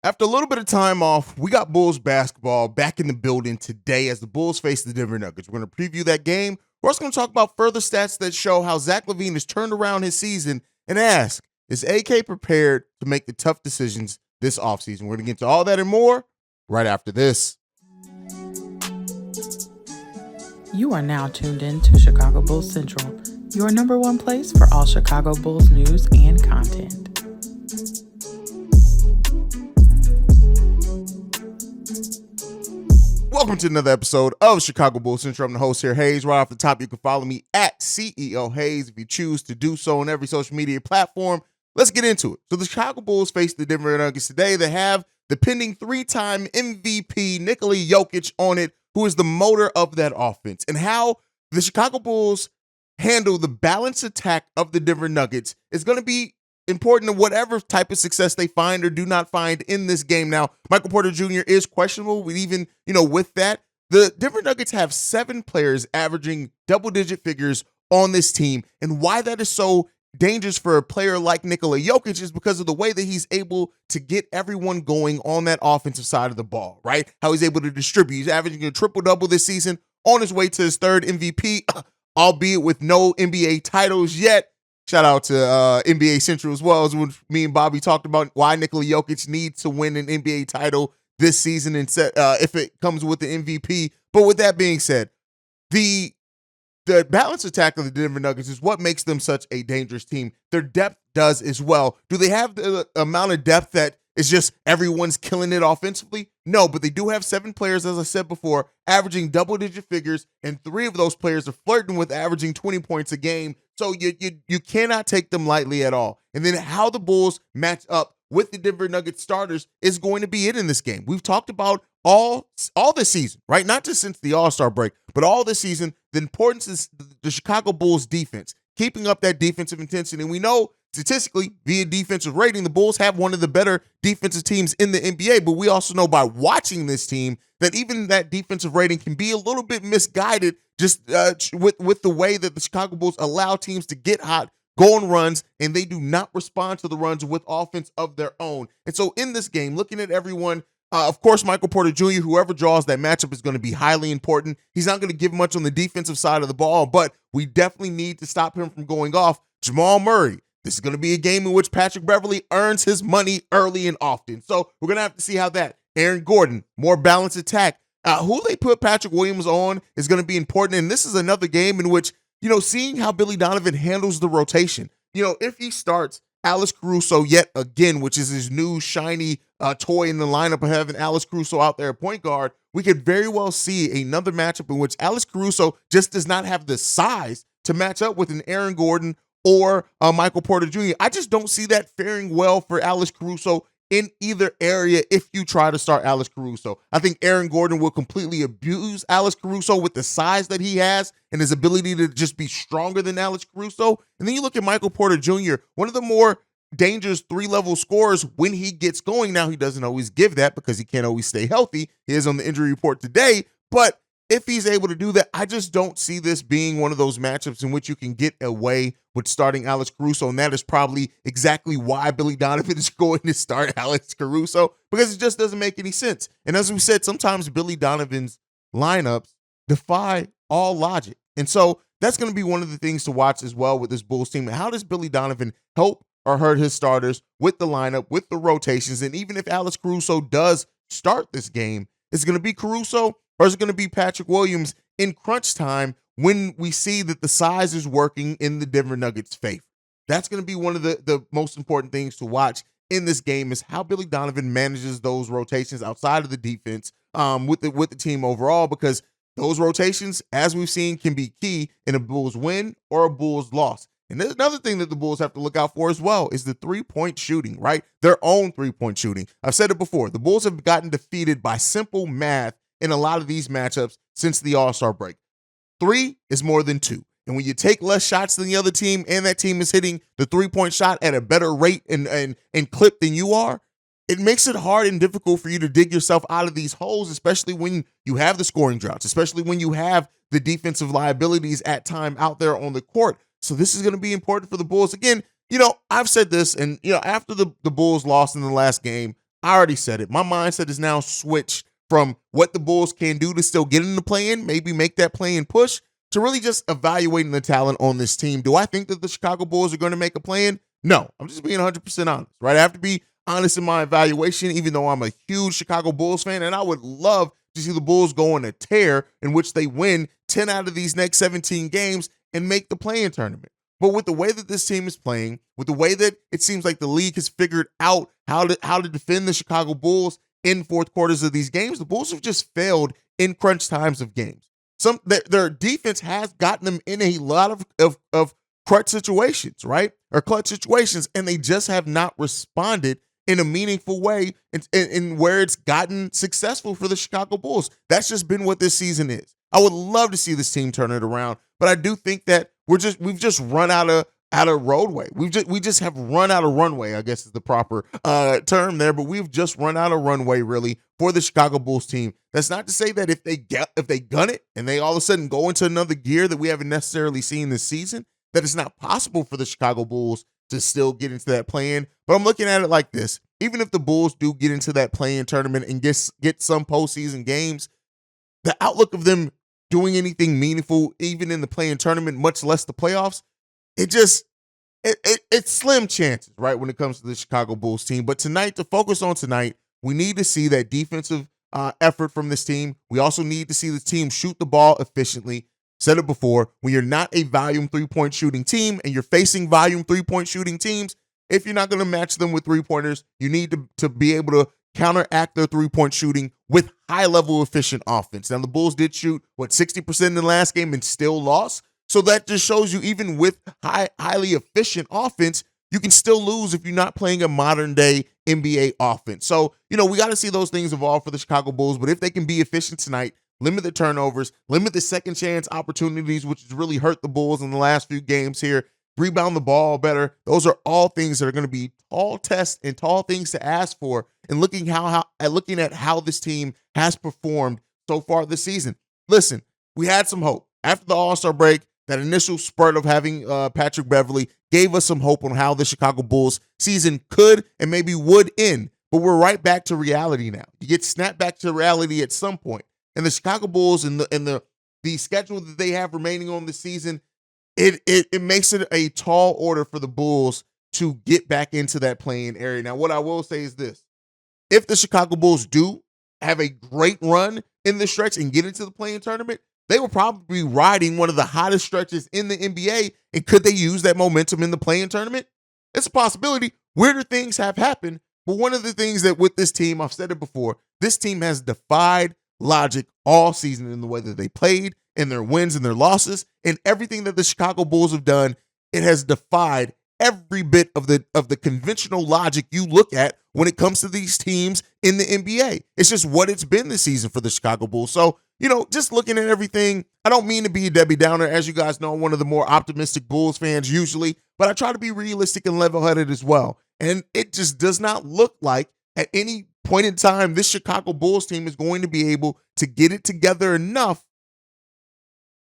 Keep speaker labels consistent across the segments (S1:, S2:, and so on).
S1: After a little bit of time off, we got Bulls basketball back in the building today as the Bulls face the Denver Nuggets. We're going to preview that game. We're also going to talk about further stats that show how Zach LaVine has turned around his season and ask, is AK prepared to make the tough decisions this offseason? We're going to get into all that and more right after this.
S2: You are now tuned in to Chicago Bulls Central, your number one place for all Chicago Bulls news and content.
S1: Welcome to another episode of Chicago Bulls Central. I'm the host here, Haize. Right off the top, you can follow me at CEO Haize if you choose to do so on every social media platform. Let's get into it. So the Chicago Bulls face the Denver Nuggets today. They have the pending three-time MVP Nikola Jokic on it, who is the motor of that offense. And how the Chicago Bulls handle the balanced attack of the Denver Nuggets is going to be important to whatever type of success they find or do not find in this game. Now, Michael Porter Jr. is questionable, but even, with that, the Denver Nuggets have 7 players averaging double-digit figures on this team. And why that is so dangerous for a player like Nikola Jokic is because of the way that he's able to get everyone going on that offensive side of the ball, right? How he's able to distribute. He's averaging a triple-double this season, on his way to his 3rd MVP, albeit with no NBA titles yet. Shout out to NBA Central as well, as when me and Bobby talked about why Nikola Jokic needs to win an NBA title this season and if it comes with the MVP. But with that being said, the balanced attack of the Denver Nuggets is what makes them such a dangerous team. Their depth does as well. Do they have the amount of depth that is just everyone's killing it offensively? No, but they do have 7 players, as I said before, averaging double-digit figures, and 3 of those players are flirting with averaging 20 points a game. So you cannot take them lightly at all. And then how the Bulls match up with the Denver Nuggets starters is going to be it in this game. We've talked about all this season, right? Not just since the All-Star break, but all this season, the importance is the Chicago Bulls defense, keeping up that defensive intensity. And we know statistically, via defensive rating, the Bulls have one of the better defensive teams in the NBA, but we also know by watching this team that even that defensive rating can be a little bit misguided just with the way that the Chicago Bulls allow teams to get hot, go on runs, and they do not respond to the runs with offense of their own. And so in this game, looking at everyone, of course, Michael Porter Jr., whoever draws that matchup is going to be highly important. He's not going to give much on the defensive side of the ball, but we definitely need to stop him from going off. Jamal Murray. This is going to be a game in which Patrick Beverley earns his money early and often. So we're going to have to see how that. Aaron Gordon, more balanced attack. Who they put Patrick Williams on is going to be important. And this is another game in which, seeing how Billy Donovan handles the rotation. If he starts Alex Caruso yet again, which is his new shiny toy in the lineup of having Alex Caruso out there at point guard, we could very well see another matchup in which Alex Caruso just does not have the size to match up with an Aaron Gordon or Michael Porter Jr. I just don't see that faring well for Alex Caruso in either area if you try to start Alex Caruso. I think Aaron Gordon will completely abuse Alex Caruso with the size that he has and his ability to just be stronger than Alex Caruso. And then you look at Michael Porter Jr., one of the more dangerous 3-level scorers when he gets going. Now, he doesn't always give that because he can't always stay healthy. He is on the injury report today, but if he's able to do that, I just don't see this being one of those matchups in which you can get away with starting Alex Caruso, and that is probably exactly why Billy Donovan is going to start Alex Caruso, because it just doesn't make any sense. And as we said, sometimes Billy Donovan's lineups defy all logic. And so that's going to be one of the things to watch as well with this Bulls team. How does Billy Donovan help or hurt his starters with the lineup, with the rotations? And even if Alex Caruso does start this game, is it going to be Caruso or is it going to be Patrick Williams in crunch time when we see that the size is working in the Denver Nuggets' favor? That's going to be one of the most important things to watch in this game, is how Billy Donovan manages those rotations outside of the defense with the team overall, because those rotations, as we've seen, can be key in a Bulls win or a Bulls loss. And there's another thing that the Bulls have to look out for as well, is the three-point shooting, right? Their own three-point shooting. I've said it before. The Bulls have gotten defeated by simple math in a lot of these matchups since the All-Star break. 3 is more than 2. And when you take less shots than the other team and that team is hitting the three-point shot at a better rate and clip than you are, it makes it hard and difficult for you to dig yourself out of these holes, especially when you have the scoring droughts, especially when you have the defensive liabilities at time out there on the court. So this is going to be important for the Bulls. Again, I've said this, and, after the Bulls lost in the last game, I already said it. My mindset is now switched from what the Bulls can do to still get in the play-in, maybe make that play-in push, to really just evaluating the talent on this team. Do I think that the Chicago Bulls are going to make a play-in? No. I'm just being 100% honest, right? I have to be honest in my evaluation, even though I'm a huge Chicago Bulls fan, and I would love to see the Bulls go on a tear in which they win 10 out of these next 17 games and make the play-in tournament. But with the way that this team is playing, with the way that it seems like the league has figured out how to defend the Chicago Bulls in fourth quarters of these games, the Bulls have just failed in crunch times of games. Their defense has gotten them in a lot of clutch situations, right? Or clutch situations, and they just have not responded in a meaningful way in where it's gotten successful for the Chicago Bulls. That's just been what this season is. I would love to see this team turn it around, but I do think that we've just run out of roadway. We just have run out of runway, I guess is the proper term there, but we've just run out of runway really for the Chicago Bulls team. That's not to say that if they gun it and they all of a sudden go into another gear that we haven't necessarily seen this season, that it's not possible for the Chicago Bulls to still get into that play-in. But I'm looking at it like this. Even if the Bulls do get into that play-in tournament and get some postseason games, the outlook of them doing anything meaningful, even in the play-in tournament, much less the playoffs, it's slim chances, right, when it comes to the Chicago Bulls team. But tonight, to focus on tonight, we need to see that defensive effort from this team. We also need to see the team shoot the ball efficiently. Said it before, when you're not a volume three-point shooting team and you're facing volume three-point shooting teams, if you're not going to match them with three-pointers, you need to be able to counteract their three-point shooting with high-level efficient offense. Now, the Bulls did shoot, 60% in the last game and still lost. So that just shows you even with highly efficient offense, you can still lose if you're not playing a modern-day NBA offense. So, we got to see those things evolve for the Chicago Bulls. But if they can be efficient tonight, limit the turnovers, limit the second chance opportunities, which has really hurt the Bulls in the last few games here, rebound the ball better. Those are all things that are going to be tall tests and tall things to ask for, and looking at how this team has performed so far this season. Listen, we had some hope after the All-Star break. That initial spurt of having Patrick Beverley gave us some hope on how the Chicago Bulls season could and maybe would end. But we're right back to reality now. You get snapped back to reality at some point. And the Chicago Bulls and the schedule that they have remaining on the season, it makes it a tall order for the Bulls to get back into that play-in area. Now, what I will say is this. If the Chicago Bulls do have a great run in the stretch and get into the play-in tournament, they will probably be riding one of the hottest stretches in the NBA. And could they use that momentum in the play-in tournament? It's a possibility. Weirder things have happened. But one of the things that with this team, I've said it before, this team has defied logic all season in the way that they played, in their wins and their losses, and everything that the Chicago Bulls have done. It has defied every bit of the conventional logic you look at when it comes to these teams in the NBA. It's just what it's been this season for the Chicago Bulls. So, just looking at everything, I don't mean to be a Debbie Downer. As you guys know, I'm one of the more optimistic Bulls fans usually, but I try to be realistic and level-headed as well. And it just does not look like at any point in time this Chicago Bulls team is going to be able to get it together enough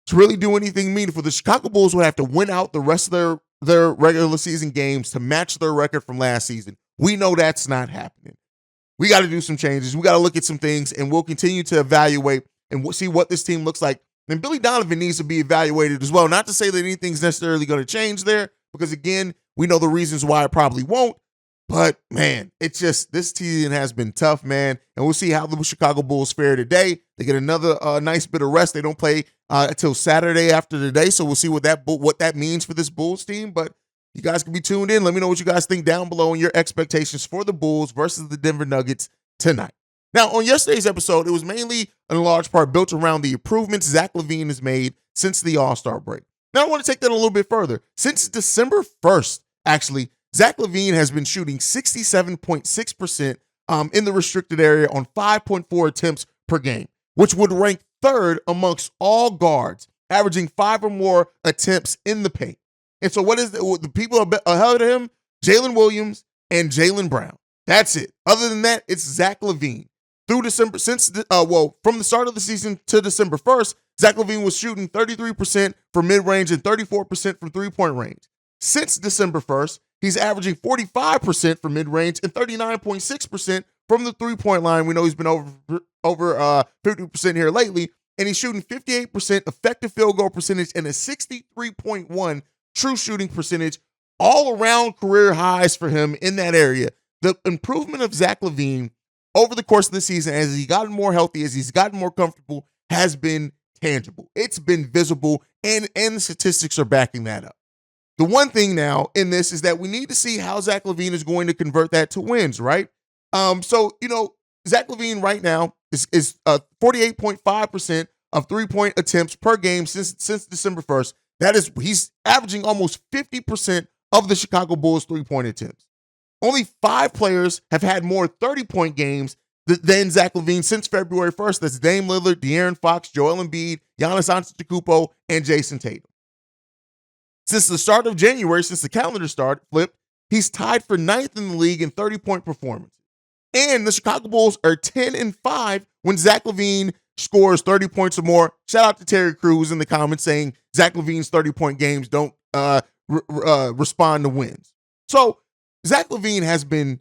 S1: to really do anything meaningful. The Chicago Bulls would have to win out the rest of their regular season games to match their record from last season. We know that's not happening. We got to do some changes. We got to look at some things, and we'll continue to evaluate and we'll see what this team looks like. And Billy Donovan needs to be evaluated as well. Not to say that anything's necessarily going to change there, because, again, we know the reasons why it probably won't. But, man, it's just this season has been tough, man. And we'll see how the Chicago Bulls fare today. They get another nice bit of rest. They don't play until Saturday after today, so we'll see what that means for this Bulls team. But you guys can be tuned in. Let me know what you guys think down below and your expectations for the Bulls versus the Denver Nuggets tonight. Now, on yesterday's episode, it was mainly in large part built around the improvements Zach LaVine has made since the All-Star break. Now, I want to take that a little bit further. Since December 1st, actually, Zach LaVine has been shooting 67.6% in the restricted area on 5.4 attempts per game, which would rank third amongst all guards, averaging 5 or more attempts in the paint. And so what is the people ahead of him? Jalen Williams and Jaylen Brown. That's it. Other than that, it's Zach LaVine. From the start of the season to December 1st, Zach LaVine was shooting 33% from mid-range and 34% from three-point range. Since December 1st, he's averaging 45% from mid-range and 39.6% from the three-point line. We know he's been over 50% here lately, and he's shooting 58% effective field goal percentage and a 63.1 true shooting percentage, all around career highs for him in that area. The improvement of Zach LaVine over the course of the season, as he's gotten more healthy, as he's gotten more comfortable, has been tangible. It's been visible, and the statistics are backing that up. The one thing now in this is that we need to see how Zach LaVine is going to convert that to wins, right? So, Zach LaVine right now is 48.5% of three-point attempts per game since December 1st. He's averaging almost 50% of the Chicago Bulls three-point attempts. Only 5 players have had more 30-point games than Zach LaVine since February 1st. That's Dame Lillard, De'Aaron Fox, Joel Embiid, Giannis Antetokounmpo, and Jason Tatum. Since the start of January, since the calendar flipped, he's tied for 9th in the league in 30-point performances. And the Chicago Bulls are 10-5 when Zach LaVine scores 30 points or more. Shout out to Terry Crews in the comments saying Zach LaVine's 30-point games don't respond to wins. So Zach LaVine has been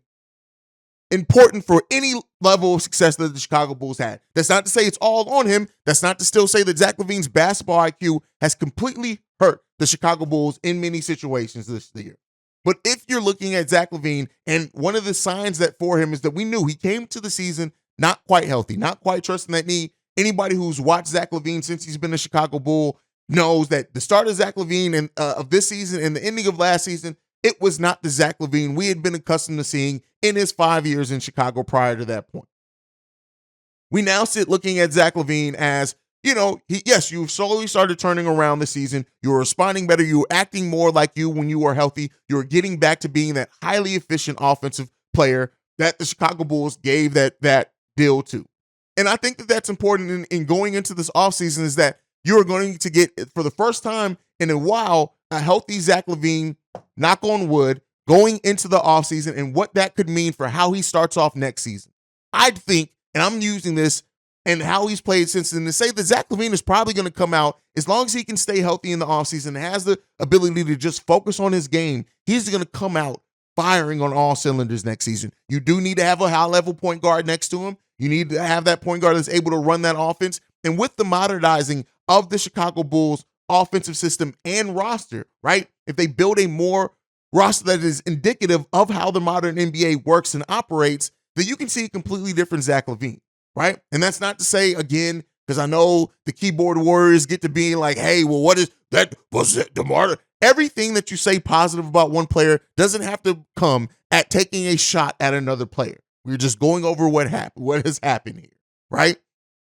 S1: important for any level of success that the Chicago Bulls had. That's not to say it's all on him. That's not to still say that Zach LaVine's basketball IQ has completely hurt the Chicago Bulls in many situations this year. But if you're looking at Zach LaVine, and one of the signs that for him is that we knew he came to the season not quite healthy, not quite trusting that knee. Anybody who's watched Zach LaVine since he's been a Chicago Bull knows that the start of Zach LaVine of this season and the ending of last season, it was not the Zach LaVine we had been accustomed to seeing in his 5 years in Chicago prior to that point. We now sit looking at Zach LaVine as, you've slowly started turning around the season. You're responding better. You're acting more like you when you were healthy. You're getting back to being that highly efficient offensive player that the Chicago Bulls gave that deal to. And I think that that's important in going into this offseason, is that you're going to get, for the first time in a while, a healthy Zach LaVine, knock on wood, going into the offseason and what that could mean for how he starts off next season. I think, and I'm using this and how he's played since then to say that Zach LaVine is probably going to come out, as long as he can stay healthy in the offseason and has the ability to just focus on his game, he's going to come out firing on all cylinders next season. You do need to have a high-level point guard next to him. You need to have that point guard that's able to run that offense. And with the modernizing of the Chicago Bulls offensive system and roster, right? If they build a more roster that is indicative of how the modern NBA works and operates, then you can see a completely different Zach LaVine, right? And that's not to say, again, because I know the keyboard warriors get to being like, hey, well, what is that? Was it DeMar? Everything that you say positive about one player doesn't have to come at taking a shot at another player. We're just going over what has happened here, right?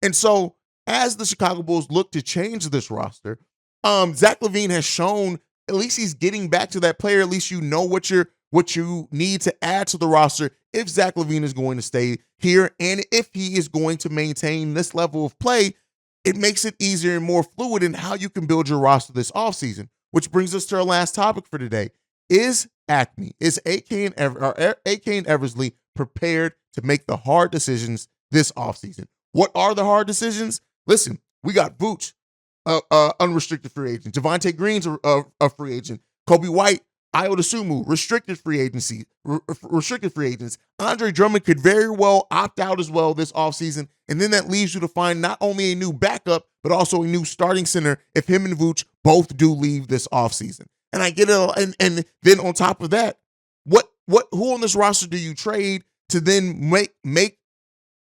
S1: And so as the Chicago Bulls look to change this roster, Zach LaVine has shown at least he's getting back to that player. At least you know what you need to add to the roster if Zach LaVine is going to stay here, and if he is going to maintain this level of play. It makes it easier and more fluid in how you can build your roster this offseason, which brings us to our last topic for today. Is AKME, is AK and Eversley prepared to make the hard decisions this offseason? What are the hard decisions? Listen, we got Vooch, unrestricted free agent. Javonte Green's a free agent. Kobe White, Ayo Dosunmu, restricted free agents. Andre Drummond could very well opt out as well this offseason. And then that leaves you to find not only a new backup, but also a new starting center if him and Vooch both do leave this offseason. And I get it. And then on top of that, who on this roster do you trade to then make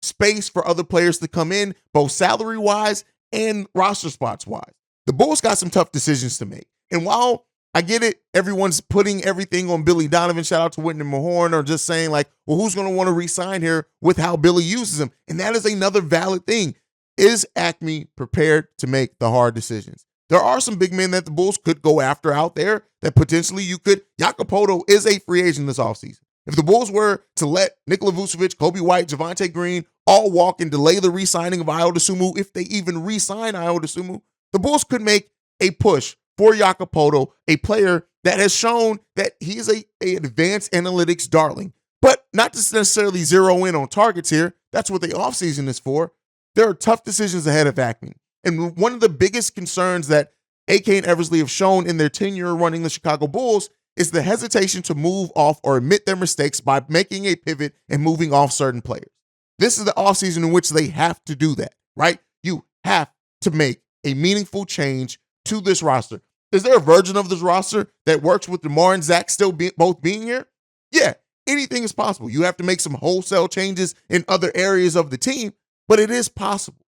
S1: space for other players to come in, both salary-wise and roster spots-wise? The Bulls got some tough decisions to make. And while I get it, everyone's putting everything on Billy Donovan, shout out to Whitney Mahorn, or just saying like, well, who's going to want to re-sign here with how Billy uses him? And that is another valid thing. Is AKME prepared to make the hard decisions? There are some big men that the Bulls could go after out there that potentially you could. Jakob Poeltl is a free agent this offseason. If the Bulls were to let Nikola Vucevic, Kobe White, Javonte Green all walk and delay the re-signing of Ayo Dosunmu, if they even re-sign Ayo Dosunmu, the Bulls could make a push for Jakob Poeltl, a player that has shown that he is a advanced analytics darling. But not to necessarily zero in on targets here. That's what the offseason is for. There are tough decisions ahead of AKME. And one of the biggest concerns that AK and Eversley have shown in their tenure running the Chicago Bulls is the hesitation to move off or admit their mistakes by making a pivot and moving off certain players. This is the offseason in which they have to do that, right? You have to make a meaningful change to this roster. Is there a version of this roster that works with DeMar and Zach still both being here? Yeah, anything is possible. You have to make some wholesale changes in other areas of the team, but it is possible,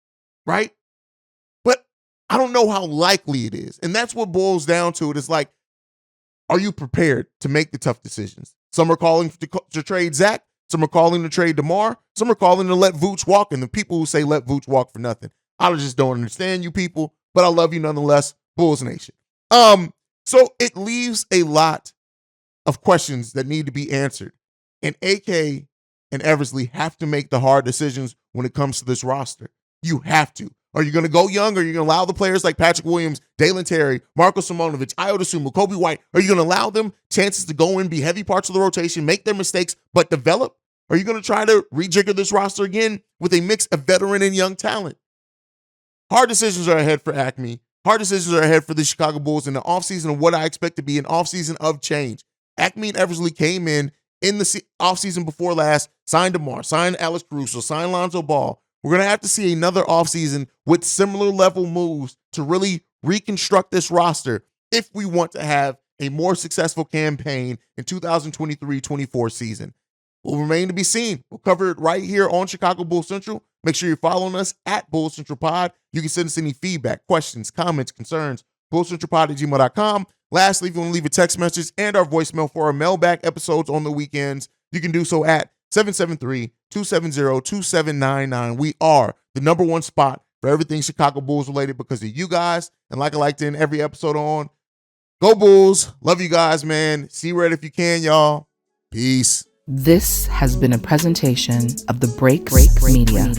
S1: right? But I don't know how likely it is. And that's what boils down to it. It's like, are you prepared to make the tough decisions? Some are calling to trade Zach. Some are calling to trade DeMar. Some are calling to let Vooch walk. And the people who say let Vooch walk for nothing, I just don't understand you people, but I love you nonetheless, Bulls Nation. So it leaves a lot of questions that need to be answered. And AK and Eversley have to make the hard decisions when it comes to this roster. You have to. Are you going to go young? Or are you going to allow the players like Patrick Williams, Dalen Terry, Marco Simonovic, Ayo Dosunmu, Kobe White, are you going to allow them chances to go in, be heavy parts of the rotation, make their mistakes, but develop? Are you going to try to rejigger this roster again with a mix of veteran and young talent? Hard decisions are ahead for AKME. Hard decisions are ahead for the Chicago Bulls in the offseason of what I expect to be an offseason of change. AKME and Eversley came in the offseason before last, signed DeMar, signed Alex Caruso, signed Lonzo Ball. We're going to have to see another offseason with similar level moves to really reconstruct this roster if we want to have a more successful campaign in 2023-24 season. Will remain to be seen. We'll cover it right here on Chicago Bulls Central. Make sure you're following us at Bulls Central Pod. You can send us any feedback, questions, comments, concerns, bullscentralpod@gmail.com. Lastly, if you want to leave a text message and our voicemail for our mailbag episodes on the weekends, you can do so at 773-270-2799. We are the number one spot for everything Chicago Bulls related because of you guys. And like I like to end every episode on, go Bulls. Love you guys, man. See Red if you can, y'all. Peace.
S2: This has been a presentation of the Break Media.